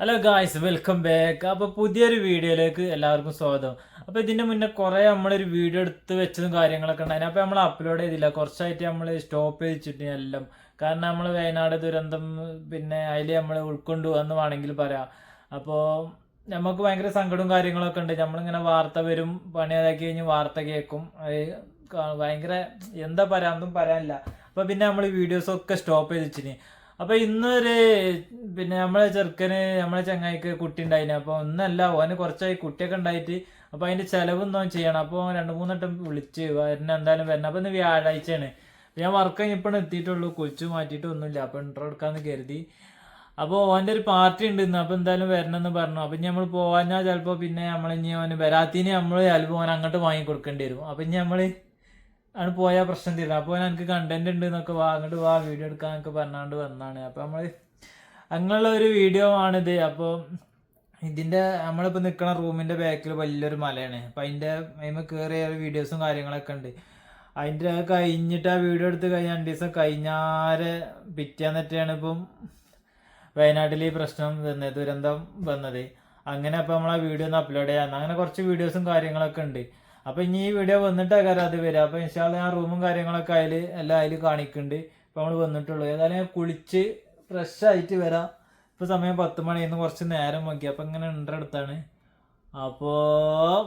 Hello guys, welcome back. അപ്പോൾ പുതിയൊരു വീഡിയോയിലേക്ക് എല്ലാവർക്കും സ്വാഗതം. അപ്പോൾ ഇതിൻ്റെ മുന്നേ കുറേ നമ്മളൊരു വീഡിയോ എടുത്ത് വെച്ചതും കാര്യങ്ങളൊക്കെ ഉണ്ടായിരുന്നു. അപ്പോൾ നമ്മൾ അപ്ലോഡ് ചെയ്തില്ല, കുറച്ചായിട്ട് നമ്മൾ സ്റ്റോപ്പ് ചെയ്തിട്ട് എല്ലാം. കാരണം നമ്മൾ വയനാട് ദുരന്തം പിന്നെ അതിൽ നമ്മൾ ഉൾക്കൊണ്ടു എന്ന് വേണമെങ്കിൽ പറയാം. അപ്പോൾ നമുക്ക് ഭയങ്കര സങ്കടവും കാര്യങ്ങളൊക്കെ ഉണ്ട്. നമ്മളിങ്ങനെ വാർത്ത വരും, പണി അതാക്കി കഴിഞ്ഞ് വാർത്ത കേൾക്കും, ഭയങ്കര എന്താ പറയാ, ഒന്നും പറയാനില്ല. അപ്പോൾ പിന്നെ നമ്മൾ വീഡിയോസൊക്കെ സ്റ്റോപ്പ് ചെയ്ത് വെച്ചിന്. അപ്പോൾ ഇന്നൊരു പിന്നെ നമ്മളെ ചെറുക്കന് നമ്മളെ ചങ്ങായിക്ക് കുട്ടി ഉണ്ടായിന്. അപ്പോൾ ഒന്നല്ല, ഓന് കുറച്ചായി കുട്ടിയൊക്കെ ഉണ്ടായിട്ട്. അപ്പോൾ അതിൻ്റെ ചിലവൊന്നും ചെയ്യണം. അപ്പോൾ 2-3 വട്ടം വിളിച്ച് എന്തായാലും വരണം. അപ്പോൾ ഇന്ന് വ്യാഴാഴ്ചയാണ്. ഞാൻ വർക്ക് കഴിഞ്ഞപ്പോൾ എത്തിയിട്ടുള്ളൂ, കുളിച്ചു മാറ്റിയിട്ട് ഒന്നുമില്ല. അപ്പോൾ ഇൻട്രോ എടുക്കാമെന്ന് കരുതി. അപ്പോൾ ഓൻ്റെ ഒരു പാർട്ടി ഉണ്ട് ഇന്ന്. അപ്പോൾ എന്തായാലും വരണമെന്ന് പറഞ്ഞു. അപ്പം ഇനി നമ്മൾ പോകാഞ്ഞാൽ ചിലപ്പോൾ പിന്നെ നമ്മളിനി ഓന് വരാത്തിന് നമ്മൾ ചിലപ്പോൾ ഓൻ അങ്ങോട്ട് വാങ്ങി കൊടുക്കേണ്ടി വരും. അപ്പം ഇനി നമ്മൾ ആണ് പോയാൽ പ്രശ്നം തീരും. അപ്പോൾ എനിക്ക് കണ്ടന്റ് ഉണ്ട് എന്നൊക്കെ അങ്ങോട്ട് വീഡിയോ എടുക്കാനൊക്കെ പറഞ്ഞാണ്ട് വന്നാണ്. അപ്പോൾ നമ്മൾ അങ്ങനെയുള്ള ഒരു വീഡിയോ ആണിത്. അപ്പോൾ ഇതിൻ്റെ നമ്മളിപ്പോൾ നിൽക്കുന്ന റൂമിൻ്റെ ബാക്കിൽ വലിയൊരു മലയാണ്. അപ്പോൾ അതിന് കയറിയ വീഡിയോസും കാര്യങ്ങളൊക്കെ ഉണ്ട്. അതിൻ്റെ കഴിഞ്ഞിട്ട് ആ വീഡിയോ എടുത്ത് കഴിഞ്ഞാൽ 2 ദിവസം കഴിഞ്ഞാല് പിറ്റേന്നിട്ടാണ് ഇപ്പം വയനാട്ടിൽ ഈ പ്രശ്നം വന്നത്, ദുരന്തം വന്നത്. അങ്ങനെ അപ്പോൾ നമ്മൾ ആ വീഡിയോ ഒന്ന് അപ്ലോഡ് ചെയ്യാൻ അങ്ങനെ കുറച്ച് വീഡിയോസും കാര്യങ്ങളൊക്കെ ഉണ്ട്. അപ്പോൾ ഇനി ഈ വീഡിയോ വന്നിട്ടാണ് കാര്യം അത് വരിക. അപ്പോൾ ഇൻഷാല്ലാ ഞാൻ റൂമും കാര്യങ്ങളൊക്കെ അതിൽ കാണിക്കുന്നുണ്ട്. ഇപ്പോൾ നമ്മൾ വന്നിട്ടുള്ളൂ. ഏതായാലും ഞാൻ കുളിച്ച് ഫ്രഷ് ആയിട്ട് വരാം. ഇപ്പോൾ സമയം 10 മണിന്ന് കുറച്ച് നേരം നോക്കി. അപ്പോൾ ഇങ്ങനെ അടുത്താണ്. അപ്പോൾ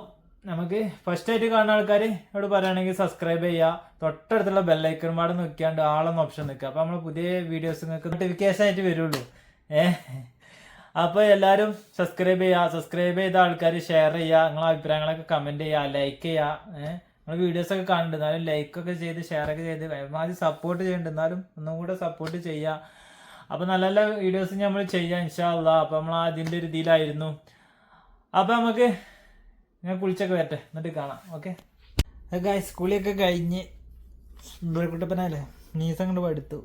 നമുക്ക് ഫസ്റ്റ് ആയിട്ട് കാണുന്ന ആൾക്കാർ ഇവിടെ പറയുകയാണെങ്കിൽ സബ്സ്ക്രൈബ് ചെയ്യുക, തൊട്ടടുത്തുള്ള ബെല്ലൈക്കൺ പാട് നോക്കിയാണ്ട് ആളെന്ന ഓപ്ഷൻ നിൽക്കുക. അപ്പോൾ നമ്മൾ പുതിയ വീഡിയോസ് നിങ്ങൾക്ക് നോട്ടിഫിക്കേഷൻ ആയിട്ട് വരുള്ളൂ. അപ്പോൾ എല്ലാവരും സബ്സ്ക്രൈബ് ചെയ്യുക. സബ്സ്ക്രൈബ് ചെയ്ത ആൾക്കാർ ഷെയർ ചെയ്യുക, നിങ്ങളെ അഭിപ്രായങ്ങളൊക്കെ കമൻറ്റ് ചെയ്യുക, ലൈക്ക് ചെയ്യുക. നിങ്ങൾ വീഡിയോസൊക്കെ കാണുന്നുണ്ട്, എന്നാലും ലൈക്കൊക്കെ ചെയ്ത് ഷെയറൊക്കെ ചെയ്ത് പരമാവധി സപ്പോർട്ട് ചെയ്യുന്നുണ്ട്. എന്നാലും ഒന്നും കൂടെ സപ്പോർട്ട് ചെയ്യുക. അപ്പോൾ നല്ല നല്ല വീഡിയോസ് നമ്മൾ ചെയ്യാം ഇൻഷാ അല്ലാഹ്. അപ്പോൾ നമ്മൾ അതിൻ്റെ ഒരു ഇതിലായിരുന്നു. അപ്പോൾ നമുക്ക് ഞാൻ കുളിച്ചൊക്കെ വരട്ടെ, എന്നിട്ട് കാണാം. ഓക്കെ ഗായ്സ്, കുളിയൊക്കെ കഴിഞ്ഞ് കുട്ടപ്പനല്ലേ നീസം കൊണ്ട് എടുത്തു.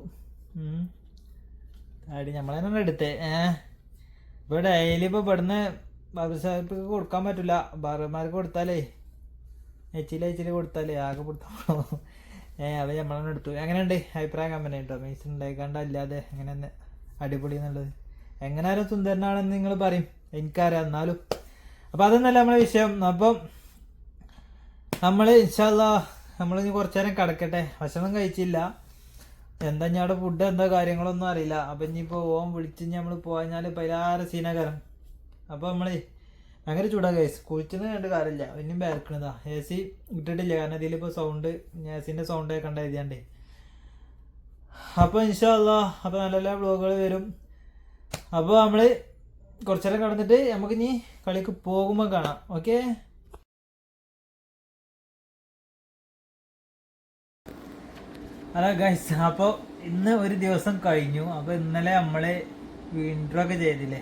അടി നമ്മളതിനെ എടുത്തേ. ഇപ്പോൾ ഡെയിലി ഇപ്പോൾ ഇവിടുന്ന് ബാർബർ ഷോപ്പിൽ കൊടുക്കാൻ പറ്റില്ല. ബാർബർമാർക്ക് കൊടുത്താലേ എച്ചിൽ കൊടുത്താലേ ആകെ കൊടുത്താൽ അത് നമ്മളെന്നെ എടുത്തു. എങ്ങനെയുണ്ട് അഭിപ്രായം കമ്പനി കേട്ടോ. മീസ് ഉണ്ടായിക്കാണ്ട് അല്ലാതെ എങ്ങനെ അടിപൊളി എന്നുള്ളത്. എങ്ങനെയാലും സുന്ദരനാണെന്ന് നിങ്ങൾ പറയും, എനിക്കറിയാം. എന്നാലും അപ്പോൾ അതൊന്നല്ല നമ്മളെ വിഷയം. അപ്പം നമ്മൾ ഇൻഷാ അല്ലാഹ് നമ്മളിനി കുറച്ച് നേരം കിടക്കട്ടെ. ഭക്ഷണം കഴിച്ചില്ല. എന്താ ഞാൻ അവിടെ ഫുഡ് എന്താ കാര്യങ്ങളൊന്നും അറിയില്ല. അപ്പം ഇനിയിപ്പോൾ ഓൻ വിളിച്ച് നമ്മൾ പോയാൽ പതിനാറ് സീനകരം. അപ്പോൾ നമ്മൾ ഭയങ്കര ചൂടാ ഗൈസ്. കുളിച്ചെന്ന് കണ്ട് കാര്യമില്ല, ഇനിയും ബേർക്കണതാ. എ സി ഇട്ടിട്ടില്ല, കാരണം ഇതിലിപ്പോൾ സൗണ്ട് എ സിൻ്റെ സൗണ്ട് കേൾക്കണ്ട എഴുതിയാണ്ടേ. അപ്പോൾ ഇൻഷാ അല്ലാഹ് അപ്പോൾ നല്ല നല്ല വ്ളോഗുകൾ വരും. അപ്പോൾ നമ്മൾ കുറച്ചു നേരം കിടന്നിട്ട് നമുക്ക് ഇനി കളിക്ക് പോകുമ്പോൾ കാണാം. ഓക്കെ. ഹലോ ഗൈസ്, അപ്പോൾ ഇന്ന് ഒരു ദിവസം കഴിഞ്ഞു. അപ്പോൾ ഇന്നലെ നമ്മൾ ഇൻട്രോ ഒക്കെ ചെയ്തില്ലേ,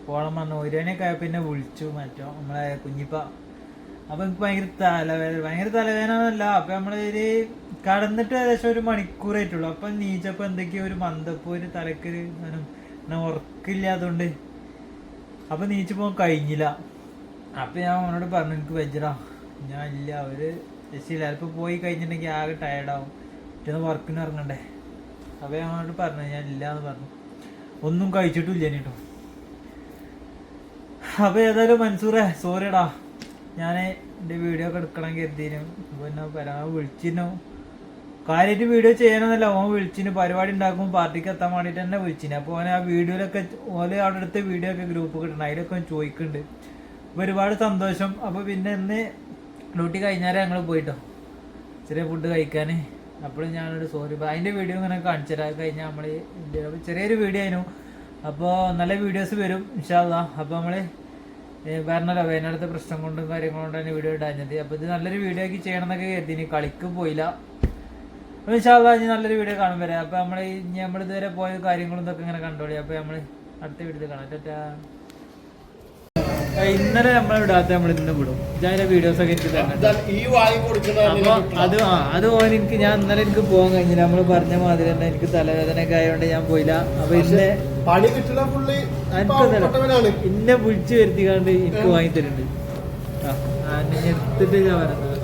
പോളം വന്നു 1 മണിയൊക്കെ ആയപ്പോൾ പിന്നെ വിളിച്ചു മറ്റോ നമ്മളെ കുഞ്ഞിപ്പ. അപ്പോൾ എനിക്ക് ഭയങ്കര തലവേദന എന്നല്ല. അപ്പോൾ നമ്മളൊരു കടന്നിട്ട് ഏകദേശം 1 മണിക്കൂറായിട്ടുള്ളൂ. അപ്പം നീച്ചപ്പോൾ എന്തൊക്കെയോ ഒരു മന്ദപ്പോ, ഒരു തലക്ക് പിന്നെ ഉറക്കില്ലാത്തതുകൊണ്ട് അപ്പം നീച്ച് പോകാൻ കഴിഞ്ഞില്ല. അപ്പം ഞാൻ അവനോട് പറഞ്ഞു, എനിക്ക് വെച്ചടാ ഞാൻ ഇല്ല, ഒരു രക്ഷയില്ല. ചിലപ്പോൾ പോയി കഴിഞ്ഞിട്ടുണ്ടെങ്കിൽ ആകെ ടയർഡാവും, വർക്കിന് ഇറങ്ങണ്ടേ. അപ്പോൾ ഞാൻ അവനോട് പറഞ്ഞു ഞാൻ ഇല്ല എന്ന് പറഞ്ഞു. ഒന്നും കഴിച്ചിട്ടില്ല കേട്ടോ. അപ്പോൾ ഏതായാലും മൻസൂറേ സോറിയടാ, ഞാൻ എൻ്റെ വീഡിയോ ഒക്കെ എടുക്കണം കരുതിനും. പിന്നെ വിളിച്ചിരുന്നു, കാര്യമായിട്ട് വീഡിയോ ചെയ്യാനൊന്നല്ല. ഓൻ വിളിച്ചിന് പരിപാടി ഉണ്ടാക്കുമ്പോൾ പാർട്ടിക്ക് എത്താൻ വേണ്ടിയിട്ട് തന്നെ വിളിച്ചിന്. അപ്പോൾ ഓൻ ആ വീഡിയോയിലൊക്കെ ഓലെ അവിടെ അടുത്ത വീഡിയോ ഒക്കെ ഗ്രൂപ്പ് കിട്ടണം, അതിലൊക്കെ ഓൻ ചോദിക്കുന്നുണ്ട്. അപ്പോൾ ഒരുപാട് സന്തോഷം. അപ്പോൾ പിന്നെ ഇന്ന് ഡ്യൂട്ടി കഴിഞ്ഞാലേ ഞങ്ങൾ പോയിട്ടോ ചെറിയ ഫുഡ് കഴിക്കാൻ. അപ്പോഴും ഞാനൊരു സോറി. അപ്പോൾ അതിൻ്റെ വീഡിയോ ഇങ്ങനെ കാണിച്ചു തരാം കഴിഞ്ഞാൽ നമ്മൾ ചെറിയൊരു വീഡിയോ ആയിരുന്നു. അപ്പോൾ നല്ല വീഡിയോസ് വരും ഇൻഷാ അല്ലാഹ്. അപ്പോൾ നമ്മൾ പറഞ്ഞല്ലോ വയനാടത്തെ പ്രശ്നം കൊണ്ടും കാര്യങ്ങളും കൊണ്ടാണ് വീഡിയോ ഇടാഞ്ഞത്. അപ്പോൾ ഇത് നല്ലൊരു വീഡിയോ ആക്കി ചെയ്യണം എന്നൊക്കെ കരുതി, കളിക്ക് പോയില്ല. അപ്പോൾ ഇൻഷാ അല്ലാഹ് ഇനി നല്ലൊരു വീഡിയോ കാണും വരെ. അപ്പോൾ നമ്മൾ ഇതുവരെ പോയ കാര്യങ്ങളും ഇതൊക്കെ ഇങ്ങനെ കണ്ടോളി. അപ്പോൾ നമ്മൾ അടുത്ത വീഡിയോ കാണാം. ടാറ്റാ. ഇന്നലെ നമ്മളിടാത്ത നമ്മൾ ഇന്ന് വിടും. ഞാൻ വീഡിയോസ് ഒക്കെ എനിക്ക് തന്നെ. അപ്പോൾ അത് പോകാൻ ഞാൻ ഇന്നലെ എനിക്ക് പോകാൻ കഴിഞ്ഞില്ല. നമ്മൾ പറഞ്ഞ മാതിരി തന്നെ എനിക്ക് തലവേദന ഒക്കെ ആയതുകൊണ്ട് ഞാൻ പോയില്ല. അപ്പൊ ഇന്നെ വിളിച്ചു വരുത്തിക്കാണ്ട് എനിക്ക് വാങ്ങി തരുന്നുണ്ട്. എടുത്തിട്ട് ഞാൻ പറയുന്നത്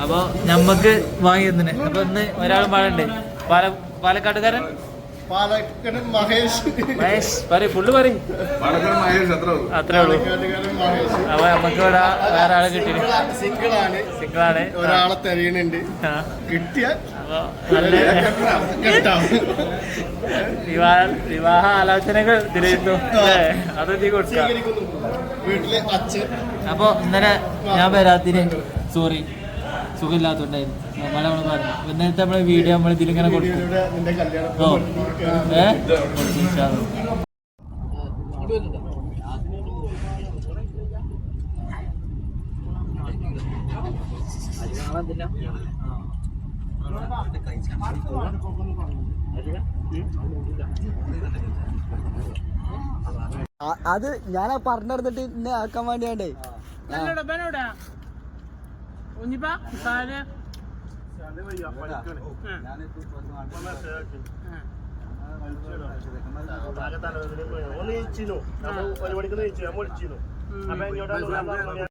അപ്പൊ നമ്മക്ക് വാങ്ങി തന്നെ. അപ്പൊ ഇന്ന് ഒരാൾ പാടുണ്ട്, പാലക്കാട്ടുകാരൻ പാലക്കാട് മഹേഷ് പറയും ഫുള്ള് പറയും അത്രേ ഉള്ളൂ. അപ്പൊ നമുക്ക് ഇവിടെ വേറെ ആളെ കിട്ടി. സിംഗിളാണ്, ഒരാളെ തെരയുന്നുണ്ട്. കിട്ടിയ വിവാഹ ആലോചനകൾ തിരയുന്നു അത് നീ കൊടുക്കാം. വീട്ടിലെ അച്ഛൻ. അപ്പൊ ഇന്നലെ ഞാൻ വരാത്തിന് സോറി, സുഖമില്ലാത്തോണ്ടായിരുന്നു. നമ്മള് പറഞ്ഞു ഇന്നത്തെ നമ്മളെ വീഡിയോ നമ്മൾ ഇതിലിങ്ങനെ കൊടുക്കും. അത് ഞാൻ പറഞ്ഞിരുന്നിട്ട് ഇന്നെ ആക്കാൻ വേണ്ടിയാണ്ടേ. പരിപാടിക്ക്